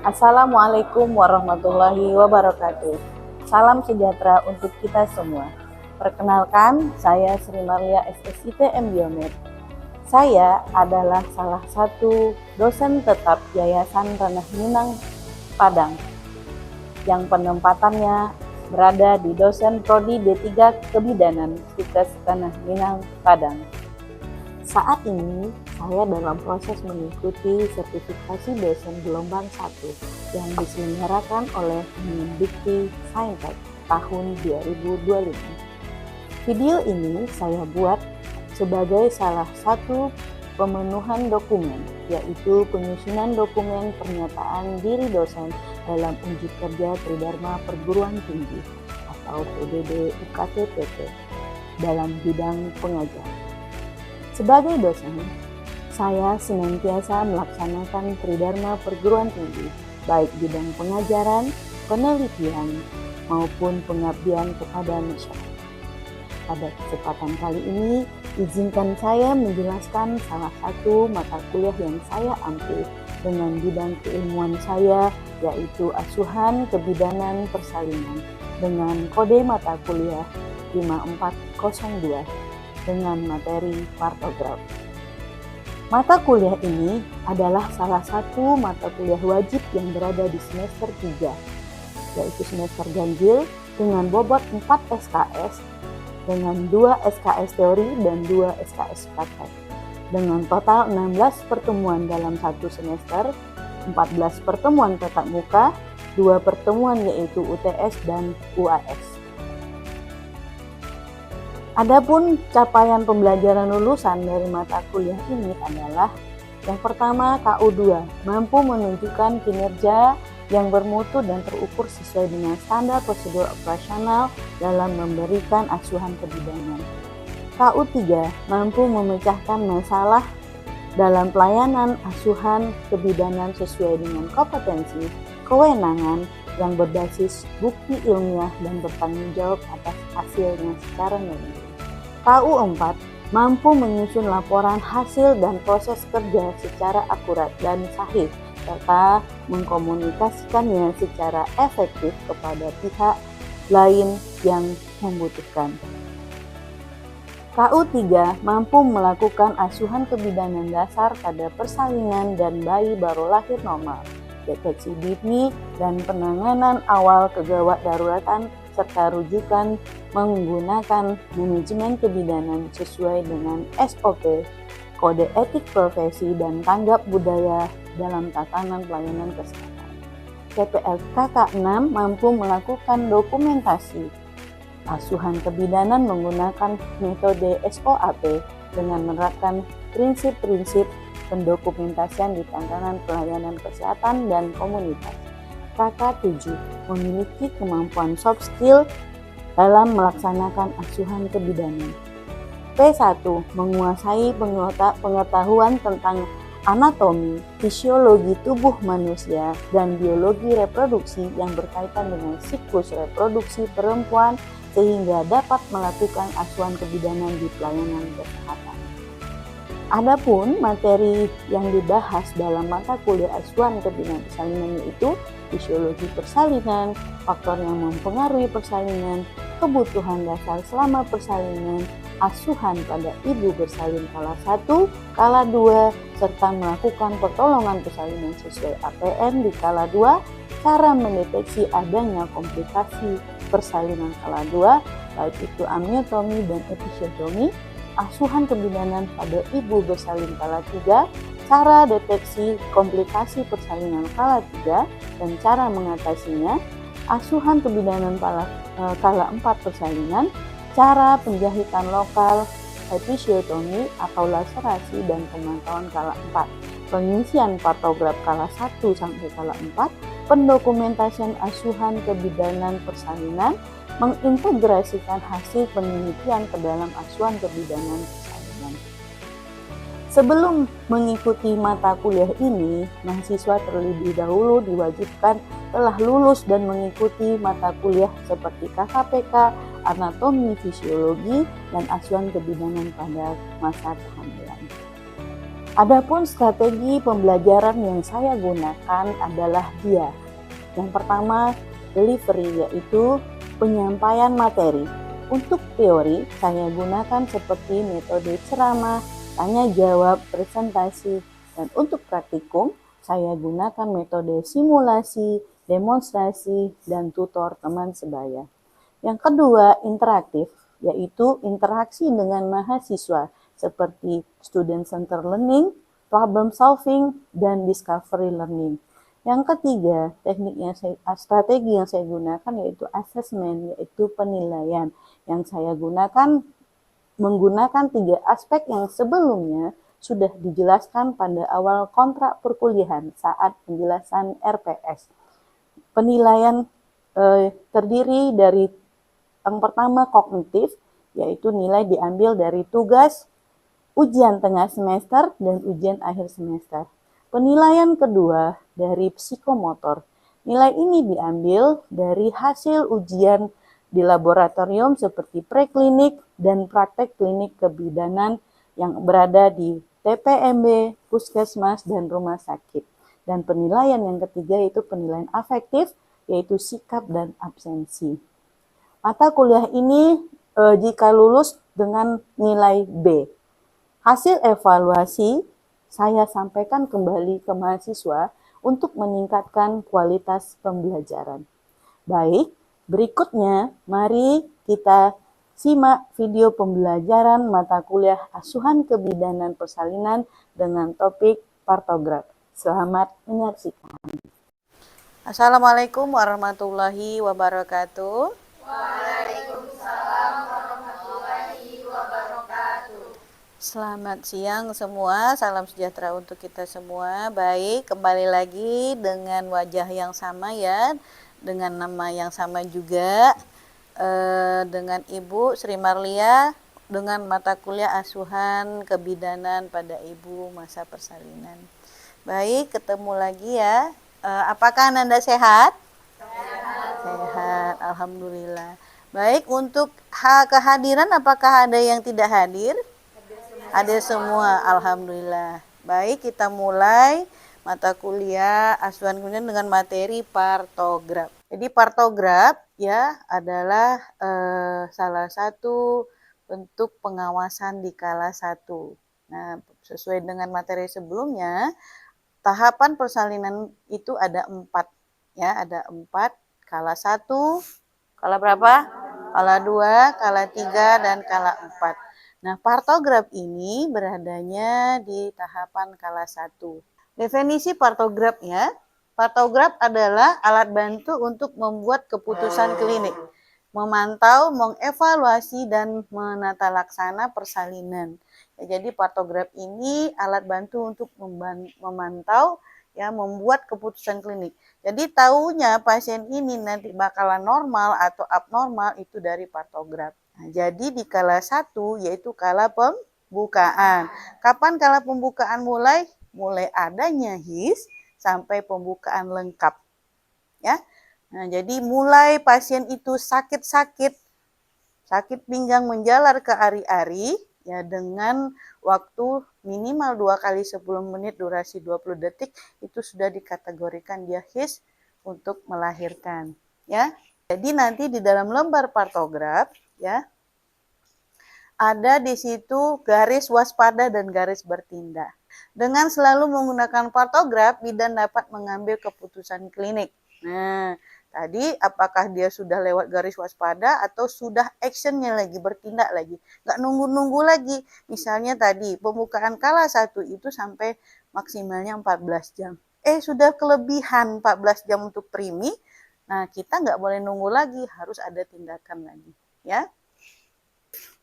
Assalamualaikum warahmatullahi wabarakatuh. Salam sejahtera untuk kita semua. Perkenalkan, saya Sri Marlia SSITM Biomed. Saya adalah salah satu dosen tetap Yayasan Ranah Minang Padang yang penempatannya berada di dosen Prodi D3 Kebidanan Stikes Ranah Minang Padang. Saat ini saya dalam proses mengikuti sertifikasi dosen gelombang 1 yang diselenggarakan oleh Kemendikti Saintek tahun 2025. Video ini saya buat sebagai salah satu pemenuhan dokumen, yaitu penyusunan dokumen pernyataan diri dosen dalam uji kerja Tridharma Perguruan Tinggi atau PDD UKT-PT dalam bidang pengajaran. Sebagai dosen, saya senantiasa melaksanakan Tridharma Perguruan Tinggi, baik bidang pengajaran, penelitian, maupun pengabdian kepada masyarakat. Pada kesempatan kali ini, izinkan saya menjelaskan salah satu mata kuliah yang saya ambil dengan bidang keilmuan saya, yaitu Asuhan Kebidanan Persalinan, dengan kode mata kuliah 5402. Dengan materi partograf. Mata kuliah ini adalah salah satu mata kuliah wajib yang berada di semester 3, yaitu semester ganjil dengan bobot 4 SKS, dengan 2 SKS teori dan 2 SKS praktek. Dengan total 16 pertemuan dalam satu semester, 14 pertemuan tatap muka, 2 pertemuan yaitu UTS dan UAS. Adapun capaian pembelajaran lulusan dari mata kuliah ini adalah yang pertama, KU2 mampu menunjukkan kinerja yang bermutu dan terukur sesuai dengan standar prosedur operasional dalam memberikan asuhan kebidanan. KU3 mampu memecahkan masalah dalam pelayanan asuhan kebidanan sesuai dengan kompetensi, kewenangan yang berbasis bukti ilmiah dan bertanggung jawab atas hasilnya secara mandiri. KU4 mampu menyusun laporan hasil dan proses kerja secara akurat dan sahih, serta mengkomunikasikannya secara efektif kepada pihak lain yang membutuhkan. KU3 mampu melakukan asuhan kebidanan dasar pada persalinan dan bayi baru lahir normal, deteksi dini dan penanganan awal kegawat daruratan, serta rujukan menggunakan manajemen kebidanan sesuai dengan SOP, kode etik profesi, dan tanggap budaya dalam tatanan pelayanan kesehatan. TPLKK6 mampu melakukan dokumentasi asuhan kebidanan menggunakan metode SOAP dengan menerapkan prinsip-prinsip pendokumentasian di tatanan pelayanan kesehatan dan komunitas. KK7 memiliki kemampuan soft skill dalam melaksanakan asuhan kebidanan. P1 menguasai pengetahuan tentang anatomi, fisiologi tubuh manusia, dan biologi reproduksi yang berkaitan dengan siklus reproduksi perempuan sehingga dapat melakukan asuhan kebidanan di pelayanan kesehatan. Adapun materi yang dibahas dalam mata kuliah asuhan kebidanan persalinan yaitu fisiologi persalinan, faktor yang mempengaruhi persalinan, kebutuhan dasar selama persalinan, asuhan pada ibu bersalin kala 1, kala 2, serta melakukan pertolongan persalinan sesuai APN di kala 2, cara mendeteksi adanya komplikasi persalinan kala 2, baik itu amniotomi dan episiotomi, asuhan kebidanan pada ibu bersalin kala 3, cara deteksi komplikasi persalinan kala 3 dan cara mengatasinya, asuhan kebidanan kala 4 persalinan, cara penjahitan lokal, episiotomi atau laserasi dan pemantauan kala 4, pengisian partograf kala 1 sampai kala 4, pendokumentasian asuhan kebidanan persalinan, mengintegrasikan hasil penelitian ke dalam asuhan kebidanan persalinan. Sebelum mengikuti mata kuliah ini, mahasiswa terlebih dahulu diwajibkan telah lulus dan mengikuti mata kuliah seperti KKPK, anatomi fisiologi, dan asuhan kebidanan pada masa kehamilan. Adapun strategi pembelajaran yang saya gunakan adalah dia. Yang pertama, delivery, yaitu penyampaian materi. Untuk teori, saya gunakan seperti metode ceramah, tanya jawab, presentasi, dan untuk praktikum, saya gunakan metode simulasi, demonstrasi, dan tutor teman sebaya. Yang kedua, interaktif, yaitu interaksi dengan mahasiswa seperti student center learning, problem solving, dan discovery learning. Yang ketiga, strategi yang saya gunakan yaitu assessment, yaitu penilaian. Yang saya gunakan menggunakan 3 aspek yang sebelumnya sudah dijelaskan pada awal kontrak perkuliahan saat penjelasan RPS. Penilaian terdiri dari yang pertama kognitif, yaitu nilai diambil dari tugas, ujian tengah semester, dan ujian akhir semester. Penilaian kedua dari psikomotor. Nilai ini diambil dari hasil ujian di laboratorium seperti preklinik dan praktek klinik kebidanan yang berada di TPMB, puskesmas, dan rumah sakit. Dan penilaian yang ketiga yaitu penilaian afektif, yaitu sikap dan absensi. Mata kuliah ini jika lulus dengan nilai B. Hasil evaluasi saya sampaikan kembali ke mahasiswa untuk meningkatkan kualitas pembelajaran. Baik, berikutnya mari kita simak video pembelajaran mata kuliah Asuhan Kebidanan Persalinan dengan topik partograf. Selamat menyaksikan. Assalamualaikum warahmatullahi wabarakatuh. Selamat siang semua, salam sejahtera untuk kita semua. Baik, kembali lagi dengan wajah yang sama ya, dengan nama yang sama juga, dengan Ibu Sri Marlia, dengan mata kuliah Asuhan Kebidanan pada Ibu Masa Persalinan. Baik, ketemu lagi ya. Apakah Anda sehat? Sehat, alhamdulillah. Baik, untuk kehadiran apakah ada yang tidak hadir? Ada semua, alhamdulillah. Baik, kita mulai mata kuliah Asuhan Kebidanan dengan materi partograf. Jadi partograf ya adalah salah satu bentuk pengawasan di kelas 1. Nah, sesuai dengan materi sebelumnya, tahapan persalinan itu ada 4 ya, ada 4, kala 1, kala berapa? Kala 2, kala 3, dan kala 4. Nah, partograf ini beradanya di tahapan kala 1. Definisi partograf ya. Partograf adalah alat bantu untuk membuat keputusan klinik, memantau, mengevaluasi, dan menata laksana persalinan. Ya, jadi partograf ini alat bantu untuk memantau, ya, membuat keputusan klinik. Jadi tahunya pasien ini nanti bakalan normal atau abnormal itu dari partograf. Nah, jadi di kala 1 yaitu kala pembukaan. Kapan kala pembukaan mulai? Mulai adanya HIS sampai pembukaan lengkap. Ya. Nah, jadi mulai pasien itu sakit pinggang menjalar ke ari-ari ya, dengan waktu minimal 2 kali 10 menit durasi 20 detik itu sudah dikategorikan dia HIS untuk melahirkan ya. Jadi nanti di dalam lembar partograf ya ada di situ garis waspada dan garis bertindak. Dengan selalu menggunakan partograf, bidan dapat mengambil keputusan klinik. Nah, tadi apakah dia sudah lewat garis waspada atau sudah actionnya lagi, bertindak lagi. Nggak nunggu-nunggu lagi. Misalnya tadi pembukaan kala 1 itu sampai maksimalnya 14 jam. Sudah kelebihan 14 jam untuk primi. Nah, kita nggak boleh nunggu lagi, harus ada tindakan lagi. Ya.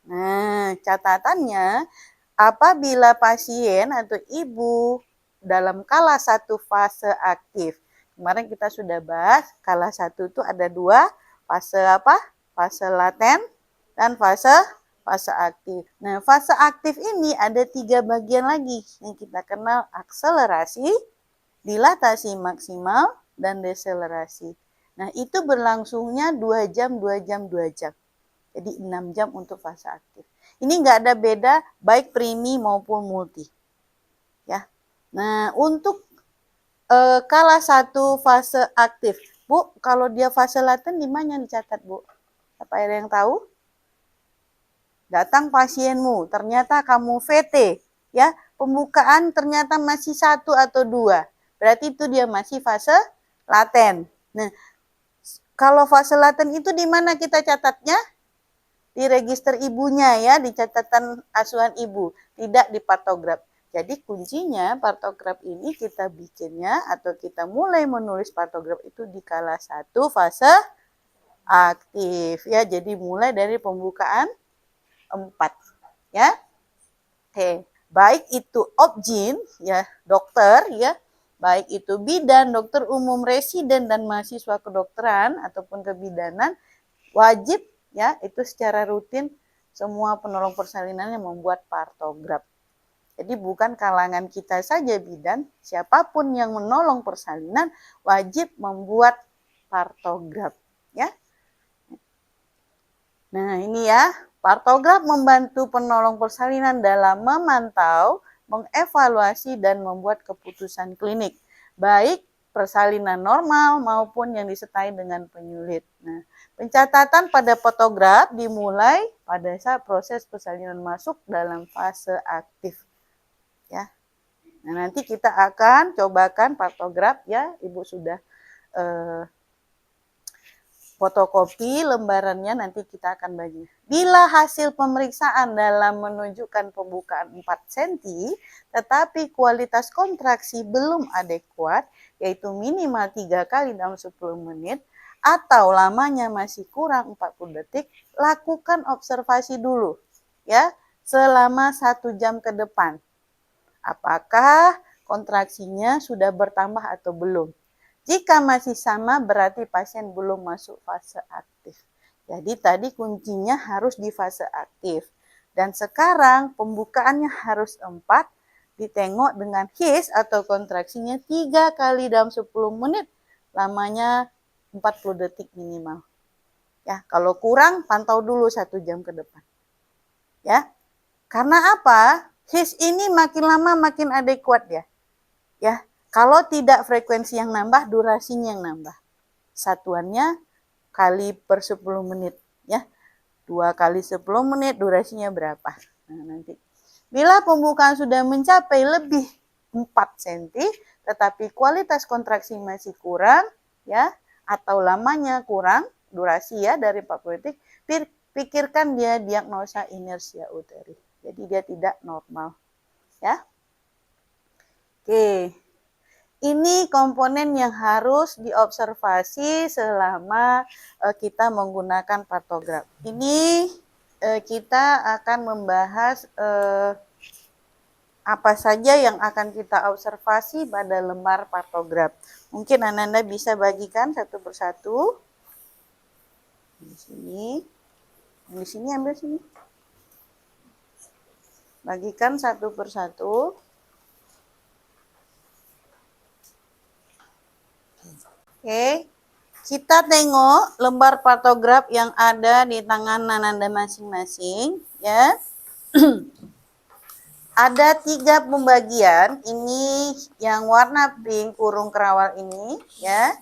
Nah, catatannya, apabila pasien atau ibu dalam kala 1 fase aktif. Kemarin kita sudah bahas, kala 1 itu ada 2, fase apa? Fase laten dan fase aktif. Nah, fase aktif ini ada 3 bagian lagi yang kita kenal: akselerasi, dilatasi maksimal, dan deselerasi. Nah, itu berlangsungnya 2 jam, 2 jam, 2 jam. Jadi 6 jam untuk fase aktif. Ini nggak ada beda baik primi maupun multi. ya. Nah, untuk kala 1 fase aktif, Bu, kalau dia fase laten di mana dicatat, Bu? Apa ada yang tahu? Datang pasienmu, ternyata kamu VT, ya, pembukaan ternyata masih 1 atau 2, berarti itu dia masih fase laten. Nah, kalau fase laten itu di mana kita catatnya? Di register ibunya ya, di catatan asuhan ibu, tidak di partograf. Jadi kuncinya partograf ini kita bikinnya atau kita mulai menulis partograf itu di kala 1 fase aktif ya. Jadi mulai dari pembukaan 4 ya. Oke, baik itu objin ya, dokter ya, baik itu bidan, dokter umum residen dan mahasiswa kedokteran ataupun kebidanan, wajib ya itu secara rutin semua penolong persalinan yang membuat partograf. Jadi bukan kalangan kita saja bidan, siapapun yang menolong persalinan wajib membuat partograf ya. Nah, ini ya, partograf membantu penolong persalinan dalam memantau, mengevaluasi, dan membuat keputusan klinik, baik persalinan normal maupun yang disertai dengan penyulit. Nah, pencatatan pada partograf dimulai pada saat proses persalinan masuk dalam fase aktif. Ya. Nah, nanti kita akan cobakan partograf ya, Ibu sudah fotokopi lembarannya, nanti kita akan bagi. Bila hasil pemeriksaan dalam menunjukkan pembukaan 4 cm, tetapi kualitas kontraksi belum adekuat, yaitu minimal 3 kali dalam 10 menit, atau lamanya masih kurang 40 detik, lakukan observasi dulu, ya, selama 1 jam ke depan. Apakah kontraksinya sudah bertambah atau belum? Jika masih sama, berarti pasien belum masuk fase aktif. Jadi tadi kuncinya harus di fase aktif. Dan sekarang pembukaannya harus 4, ditengok dengan his atau kontraksinya 3 kali dalam 10 menit, lamanya 40 detik minimal. Ya, kalau kurang pantau dulu 1 jam ke depan. Ya. Karena apa? His ini makin lama makin adekuat ya. Ya. Kalau tidak frekuensi yang nambah, durasinya yang nambah. Satuannya kali per 10 menit. Ya. 2 kali 10 menit, durasinya berapa? Nah, nanti. Bila pembukaan sudah mencapai lebih 4 cm, tetapi kualitas kontraksi masih kurang, ya, atau lamanya kurang, durasi ya dari 40 detik, pikirkan dia diagnosa inersia uteri. Jadi dia tidak normal. Ya. Oke. Ini komponen yang harus diobservasi selama kita menggunakan partograf. Ini kita akan membahas apa saja yang akan kita observasi pada lembar partograf. Mungkin Ananda bisa bagikan satu persatu. Di sini. Di sini ambil sini. Bagikan satu persatu. Oke, kita tengok lembar partograf yang ada di tangan Ananda masing-masing, ya. Ada 3 pembagian, ini yang warna pink kurung kerawal ini, ya.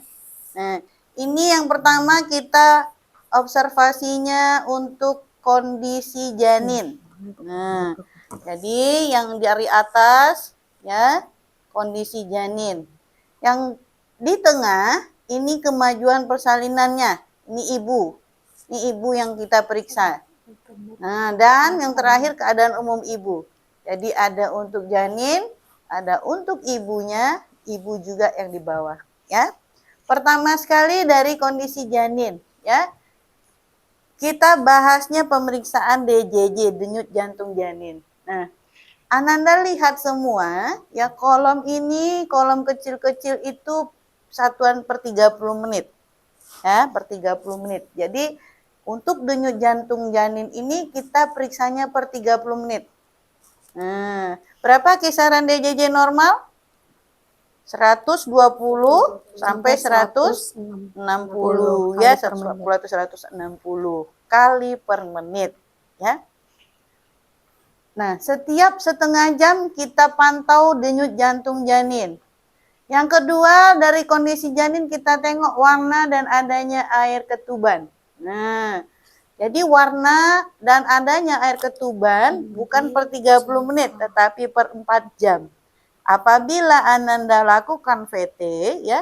Nah, ini yang pertama kita observasinya untuk kondisi janin. Nah, jadi yang dari atas, ya, kondisi janin. Yang di tengah ini kemajuan persalinannya, ini ibu yang kita periksa. Nah, dan yang terakhir keadaan umum ibu. Jadi ada untuk janin, ada untuk ibunya, ibu juga yang di bawah, ya. Pertama sekali dari kondisi janin, ya. Kita bahasnya pemeriksaan DJJ, denyut jantung janin. Nah, Ananda lihat semua, ya, kolom ini, kolom kecil-kecil itu satuan per 30 menit. Ya, per 30 menit. Jadi, untuk denyut jantung janin ini kita periksanya per 30 menit. Nah, berapa kisaran DJJ normal? 120 sampai 160 ya, 140 atau 160 kali per menit, ya. Nah, setiap setengah jam kita pantau denyut jantung janin. Yang kedua, dari kondisi janin kita tengok warna dan adanya air ketuban. Nah, jadi warna dan adanya air ketuban bukan per 30 menit, tetapi per 4 jam. Apabila Ananda lakukan VT, ya,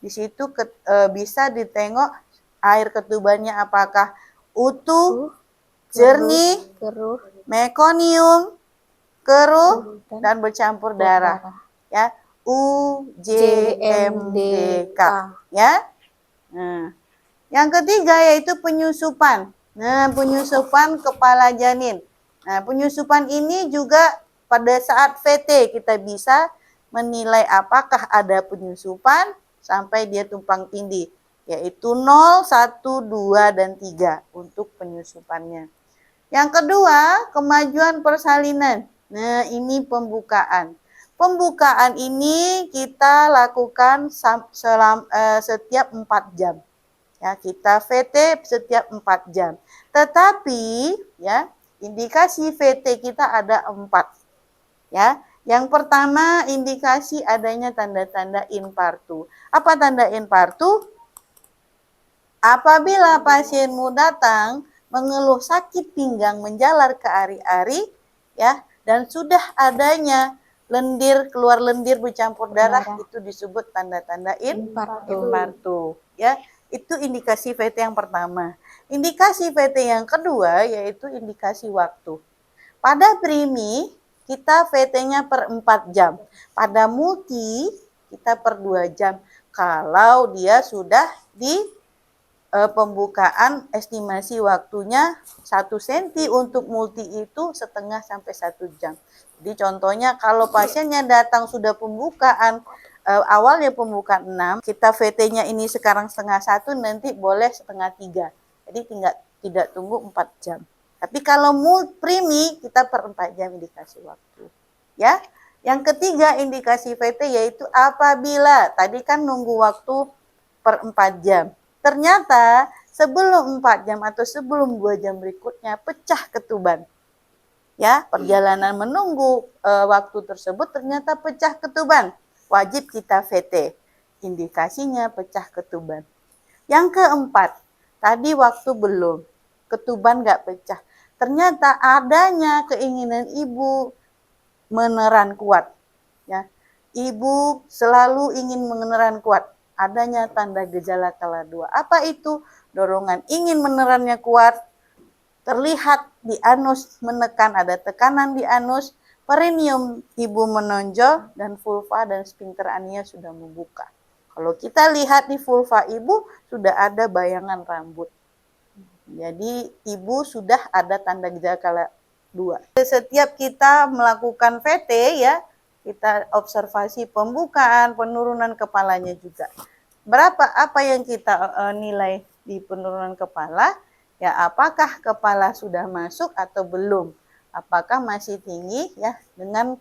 di situ bisa ditengok air ketubannya apakah utuh, jernih, mekonium, keruh, dan bercampur darah. Ya, UJMDK. Ya. Nah, yang ketiga yaitu penyusupan. Nah, penyusupan kepala janin. Nah, penyusupan ini juga pada saat VT kita bisa menilai apakah ada penyusupan sampai dia tumpang tindih, yaitu 0, 1, 2, dan 3 untuk penyusupannya. Yang kedua, kemajuan persalinan. Nah, ini pembukaan. Pembukaan ini kita lakukan setiap 4 jam. Ya, kita VT setiap 4 jam. Tetapi, ya, indikasi VT kita ada 4. Ya, yang pertama indikasi adanya tanda-tanda infartu. Apa tanda infartu? Apabila pasienmu datang mengeluh sakit pinggang menjalar ke ari-ari, ya, dan sudah adanya keluar lendir bercampur darah, itu disebut tanda-tanda infartu. Ya, itu indikasi VT yang pertama. Indikasi VT yang kedua yaitu indikasi waktu. Pada primi kita VT-nya per 4 jam. Pada multi kita per 2 jam. Kalau dia sudah di pembukaan estimasi waktunya 1 cm untuk multi itu setengah sampai 1 jam. Jadi contohnya kalau pasiennya datang sudah pembukaan awalnya pembukaan 6, kita VT-nya ini sekarang setengah 1, nanti boleh setengah 3. Jadi tidak tunggu 4 jam. Tapi kalau primi kita per 4 jam indikasi waktu. Ya. Yang ketiga indikasi VT yaitu apabila tadi kan nunggu waktu per 4 jam. Ternyata sebelum 4 jam atau sebelum 2 jam berikutnya pecah ketuban. Ya, perjalanan menunggu waktu tersebut ternyata pecah ketuban. Wajib kita VT. Indikasinya pecah ketuban. Yang keempat, tadi waktu belum. Ketuban nggak pecah. Ternyata adanya keinginan ibu meneran kuat. Ya, ibu selalu ingin meneran kuat. Adanya tanda gejala kala 2. Apa itu? Dorongan ingin menerannya kuat, terlihat di anus menekan, ada tekanan di anus, perineum ibu menonjol, dan vulva dan sphincter ania sudah membuka. Kalau kita lihat di vulva ibu, sudah ada bayangan rambut. Jadi ibu sudah ada tanda gejala kala 2. Setiap kita melakukan VT, ya, kita observasi pembukaan, penurunan kepalanya juga. Apa yang kita nilai di penurunan kepala? Ya, apakah kepala sudah masuk atau belum? Apakah masih tinggi? Ya, dengan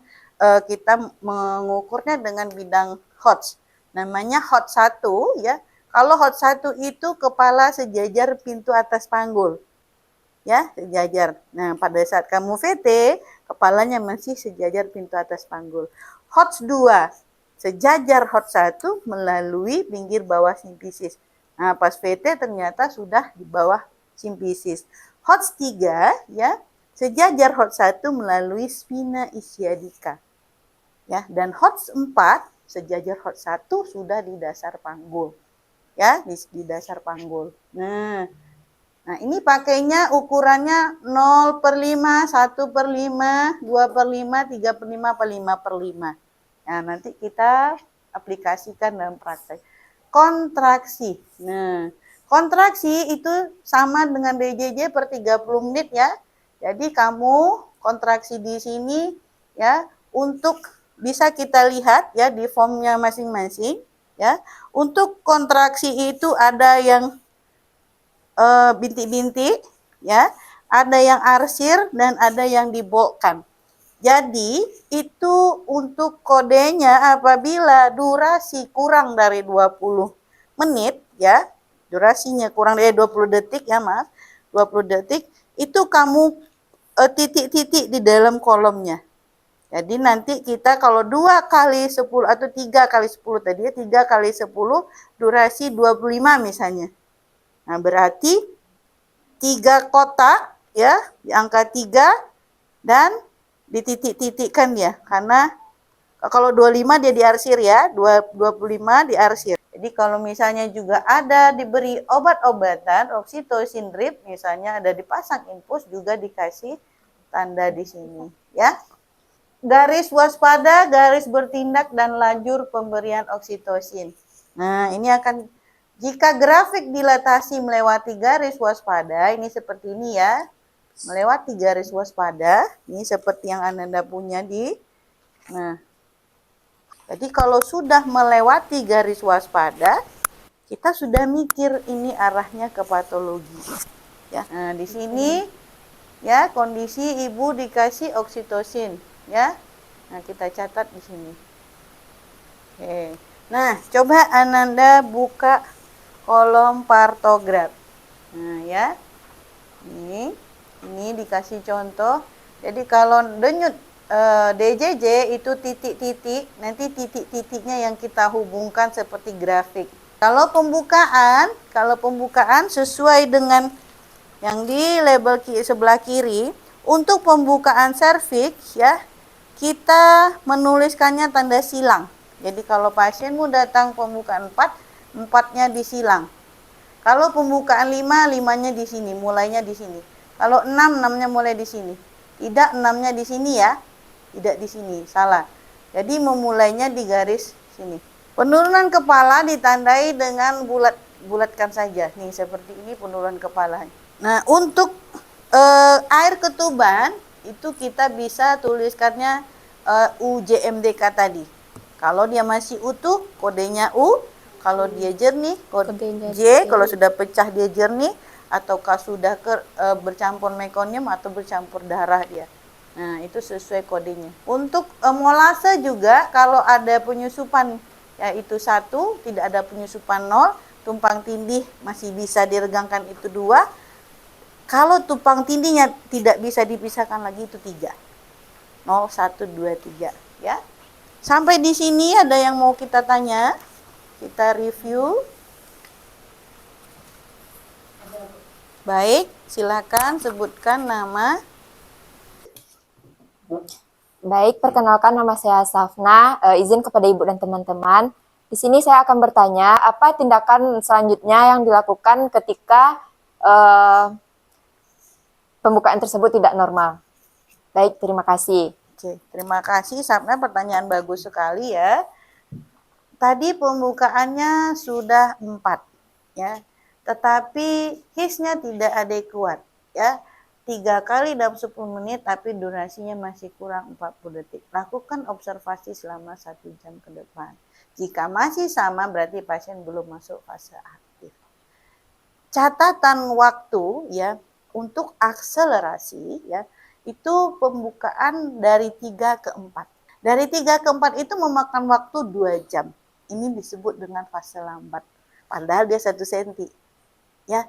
kita mengukurnya dengan bidang HOTS. Namanya HOTS 1, ya. Kalau HOTS 1 itu kepala sejajar pintu atas panggul. Ya, sejajar. Nah, pada saat kamu VT, kepalanya masih sejajar pintu atas panggul. HOTS 2, sejajar HOTS 1 melalui pinggir bawah simpisis. Nah, pas VT ternyata sudah di bawah simpisis. HOTS 3, ya, sejajar HOTS 1 melalui spina ischiadica. Ya, dan HOTS 4, sejajar HOTS 1 sudah di dasar panggul. Ya, di dasar panggul. Nah, ini pakainya ukurannya 0/5, 1/5, 2/5, 3/5, 5/5. Nah, nanti kita aplikasikan dalam praktek. Kontraksi. Nah, kontraksi itu sama dengan DJJ per 30 menit, ya. Jadi kamu kontraksi di sini, ya, untuk bisa kita lihat, ya, di formnya masing-masing, ya. Untuk kontraksi itu ada yang bintik-bintik, ya, ada yang arsir dan ada yang dibolkan. Jadi itu untuk kodenya apabila durasi kurang dari 20 menit, ya, durasinya kurang dari 20 detik, ya, maaf, 20 detik, itu kamu titik-titik di dalam kolomnya. Jadi nanti kita kalau 2 kali 10 atau 3 kali 10 tadi ya, 3 kali 10 durasi 25 misalnya. Nah, berarti 3 kotak ya, di angka 3 dan dititik-titikkan ya. Karena kalau 25 dia diarsir ya, 25 diarsir. Jadi kalau misalnya juga ada diberi obat-obatan, oksitosin drip misalnya ada dipasang infus juga dikasih tanda di sini ya. Garis waspada, garis bertindak, dan lajur pemberian oksitosin. Nah, ini akan, jika grafik dilatasi melewati garis waspada, ini seperti ini ya, melewati garis waspada, ini seperti yang Anda punya di, nah, jadi kalau sudah melewati garis waspada, kita sudah mikir ini arahnya ke patologi. Ya, nah di sini ya kondisi ibu dikasih oksitosin, ya. Nah, kita catat di sini. Oke. Nah, coba Ananda buka kolom partograf. Nah, ya. Ini dikasih contoh. Jadi kalau denyut DJJ itu titik-titik, nanti titik-titiknya yang kita hubungkan seperti grafik. Kalau pembukaan sesuai dengan yang di label sebelah kiri, untuk pembukaan serviks ya, kita menuliskannya tanda silang. Jadi kalau pasienmu datang pembukaan 4, 4-nya disilang. Kalau pembukaan 5, 5-nya di sini, mulainya di sini. Kalau 6, 6-nya mulai di sini. Tidak 6-nya di sini ya. Tidak di sini, salah. Jadi memulainya di garis sini. Penurunan kepala ditandai dengan bulatkan saja. Nih seperti ini penurunan kepala. Nah, untuk air ketuban itu kita bisa tuliskannya UJMDK tadi. Kalau dia masih utuh, kodenya U. Kalau dia jernih, kodenya J. Kalau sudah pecah dia jernih, ataukah sudah bercampur mekonium atau bercampur darah dia. Nah, itu sesuai kodenya. Untuk molase juga, kalau ada penyusupan yaitu 1, tidak ada penyusupan 0, tumpang tindih masih bisa diregangkan itu 2. Kalau tumpang tindihnya tidak bisa dipisahkan lagi itu 3. 0, 1, 2, 3 ya. Sampai di sini ada yang mau kita tanya? Kita review. Baik, silakan sebutkan nama. Baik, perkenalkan nama saya Safna. Izin kepada Ibu dan teman-teman. Di sini saya akan bertanya, apa tindakan selanjutnya yang dilakukan ketika pembukaan tersebut tidak normal? Baik, terima kasih. Oke, terima kasih Safna, pertanyaan bagus sekali ya. Tadi pembukaannya sudah 4 ya, tetapi hisnya tidak adekuat ya. 3 kali dalam 10 menit tapi durasinya masih kurang 40 detik. Lakukan observasi selama 1 jam ke depan. Jika masih sama berarti pasien belum masuk fase aktif. Catatan waktu ya untuk akselerasi ya, itu pembukaan dari 3 ke 4. Dari 3 ke 4 itu memakan waktu 2 jam. Ini disebut dengan fase lambat. Padahal dia 1 senti. Ya.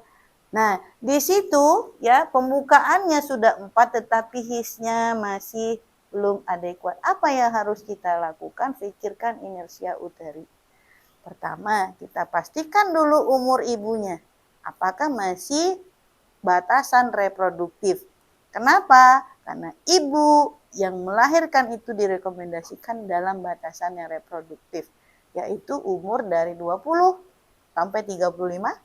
Nah, di situ ya pembukaannya sudah 4 tetapi hisnya masih belum adekuat. Apa yang harus kita lakukan? Pikirkan inersia uteri. Pertama, kita pastikan dulu umur ibunya. Apakah masih batasan reproduktif? Kenapa? Karena ibu yang melahirkan itu direkomendasikan dalam batasan yang reproduktif, yaitu umur dari 20 sampai 35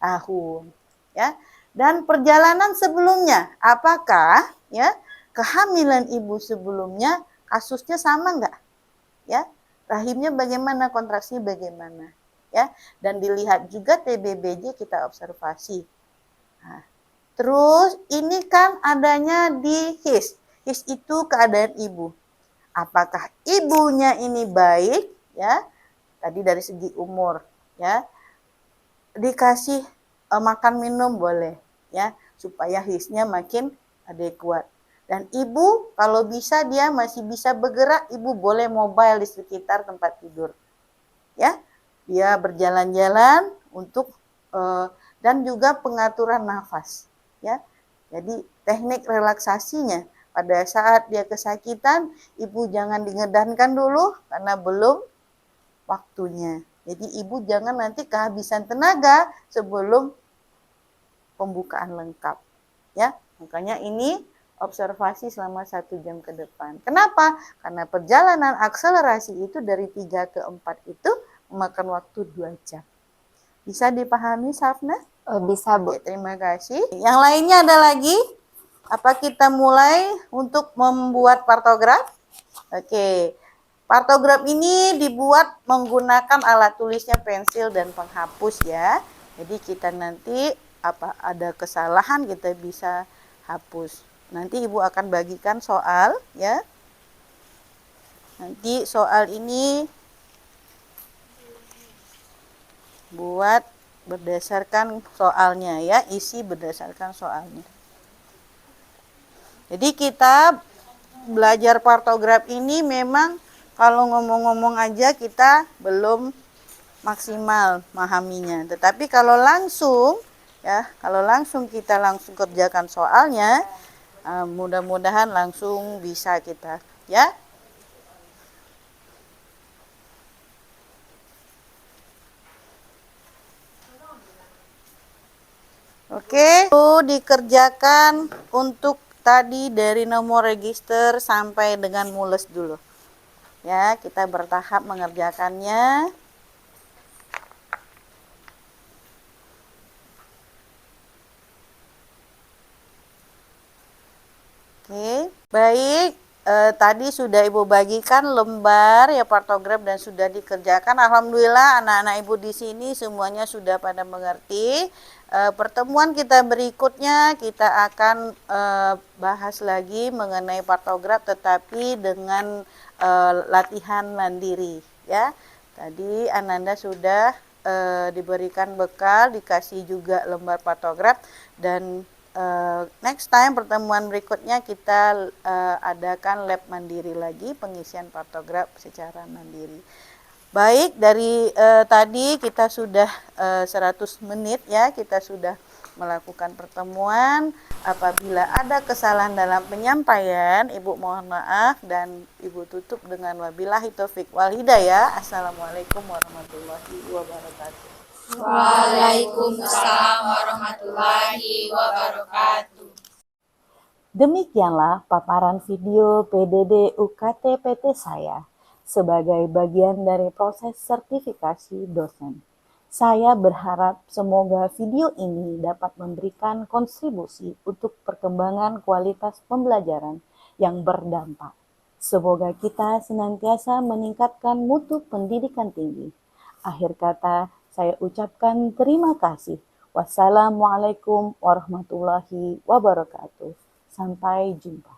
tahun. Ya. Dan perjalanan sebelumnya, apakah ya kehamilan ibu sebelumnya kasusnya sama enggak? Ya, rahimnya bagaimana, kontraksinya bagaimana? Ya, dan dilihat juga TBBJ kita observasi. Nah, terus ini kan adanya di HIS. HIS itu keadaan ibu. Apakah ibunya ini baik ya? Tadi dari segi umur ya. Dikasih makan minum boleh ya, supaya hisnya makin adekuat. Dan ibu kalau bisa dia masih bisa bergerak, ibu boleh mobile di sekitar tempat tidur. Ya. Dia berjalan-jalan untuk dan juga pengaturan nafas ya. Jadi teknik relaksasinya pada saat dia kesakitan, ibu jangan dingedankan dulu karena belum waktunya. Jadi ibu jangan nanti kehabisan tenaga sebelum pembukaan lengkap. Ya, makanya ini observasi selama 1 jam ke depan. Kenapa? Karena perjalanan akselerasi itu dari 3 ke 4 itu memakan waktu 2 jam. Bisa dipahami, Safna? Bisa, Bu. Oke, terima kasih. Yang lainnya ada lagi? Apa kita mulai untuk membuat partograf? Oke. Partograf ini dibuat menggunakan alat tulisnya pensil dan penghapus ya. Jadi kita nanti apa ada kesalahan kita bisa hapus. Nanti Ibu akan bagikan soal ya. Nanti soal ini buat berdasarkan soalnya ya, isi berdasarkan soalnya. Jadi kita belajar partograf ini memang kalau ngomong-ngomong aja kita belum maksimal memahaminya. Tetapi kalau langsung ya, kalau langsung kita langsung kerjakan soalnya, mudah-mudahan langsung bisa kita ya. Oke, itu dikerjakan untuk tadi dari nomor register sampai dengan mules dulu. Ya, kita bertahap mengerjakannya. Oke, baik. Tadi sudah Ibu bagikan lembar ya partograf dan sudah dikerjakan. Alhamdulillah anak-anak Ibu di sini semuanya sudah pada mengerti. Pertemuan kita berikutnya kita akan bahas lagi mengenai partograf tetapi dengan latihan mandiri ya. Tadi Ananda sudah diberikan bekal, dikasih juga lembar partograf dan next time pertemuan berikutnya kita adakan lab mandiri lagi pengisian partograf secara mandiri. Baik, dari tadi kita sudah 100 menit ya, kita sudah melakukan pertemuan. Apabila ada kesalahan dalam penyampaian, Ibu mohon maaf dan Ibu tutup dengan wabillahi taufik wal hidayah. Assalamualaikum warahmatullahi wabarakatuh. Waalaikumsalam warahmatullahi wabarakatuh. Demikianlah paparan video PDD UKT PT saya sebagai bagian dari proses sertifikasi dosen. Saya berharap semoga video ini dapat memberikan kontribusi untuk perkembangan kualitas pembelajaran yang berdampak. Semoga kita senantiasa meningkatkan mutu pendidikan tinggi. Akhir kata, saya ucapkan terima kasih. Wassalamualaikum warahmatullahi wabarakatuh. Sampai jumpa.